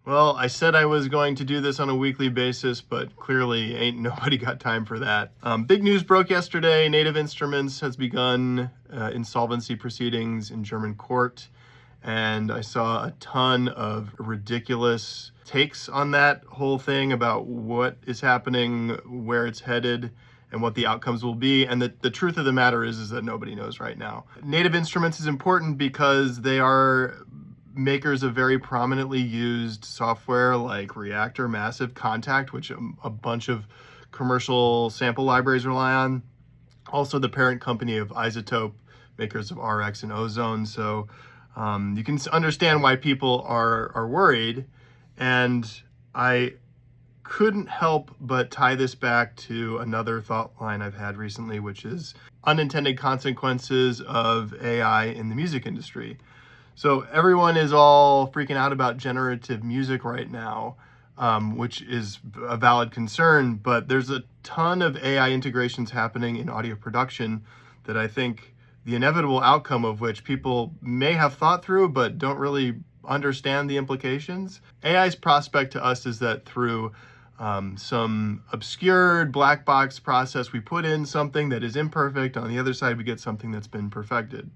Well, I said I was going to do this on a weekly basis, but clearly ain't nobody got time for that. Big news broke yesterday. Native Instruments has begun insolvency proceedings in German court. And I saw a ton of ridiculous takes on that whole thing about what is happening, where it's headed, and what the outcomes will be. And the truth of the matter is that nobody knows right now. Native Instruments is important because they are makers of very prominently used software like Reactor, Massive, Contact, which a bunch of commercial sample libraries rely on. Also the parent company of Isotope, makers of RX and Ozone. So you can understand why people are worried. And I couldn't help but tie this back to another thought line I've had recently, which is unintended consequences of AI in the music industry. So everyone is all freaking out about generative music right now, which is a valid concern, but there's a ton of AI integrations happening in audio production that I think the inevitable outcome of which people may have thought through but don't really understand the implications. AI's prospect to us is that through some obscured black box process, we put in something that is imperfect. On the other side, we get something that's been perfected.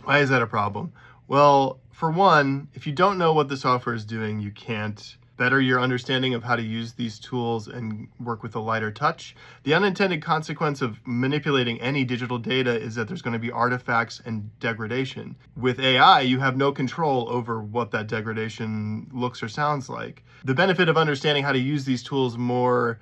Why is that a problem? Well, for one, if you don't know what the software is doing, you can't better your understanding of how to use these tools and work with a lighter touch. The unintended consequence of manipulating any digital data is that there's going to be artifacts and degradation. With AI, you have no control over what that degradation looks or sounds like. The benefit of understanding how to use these tools more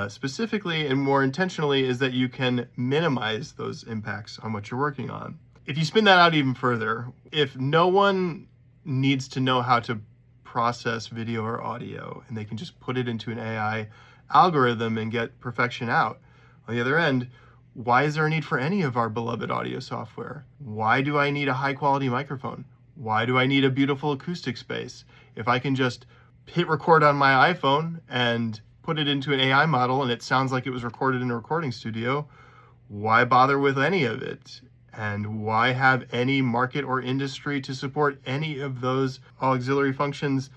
specifically and more intentionally is that you can minimize those impacts on what you're working on. If you spin that out even further, if no one needs to know how to process video or audio and they can just put it into an AI algorithm and get perfection out, on the other end, why is there a need for any of our beloved audio software? Why do I need a high quality microphone? Why do I need a beautiful acoustic space? If I can just hit record on my iPhone and put it into an AI model and it sounds like it was recorded in a recording studio, why bother with any of it? And why have any market or industry to support any of those auxiliary functions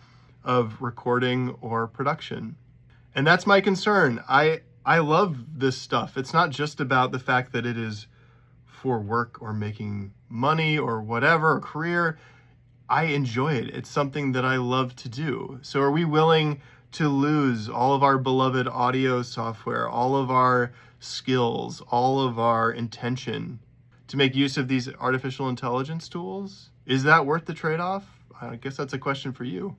of recording or production? And that's my concern. I love this stuff. It's not just about the fact that it is for work or making money or whatever, or career. I enjoy it. It's something that I love to do. So are we willing to lose all of our beloved audio software, all of our skills, all of our intention to make use of these artificial intelligence tools? Is that worth the trade-off? I guess that's a question for you.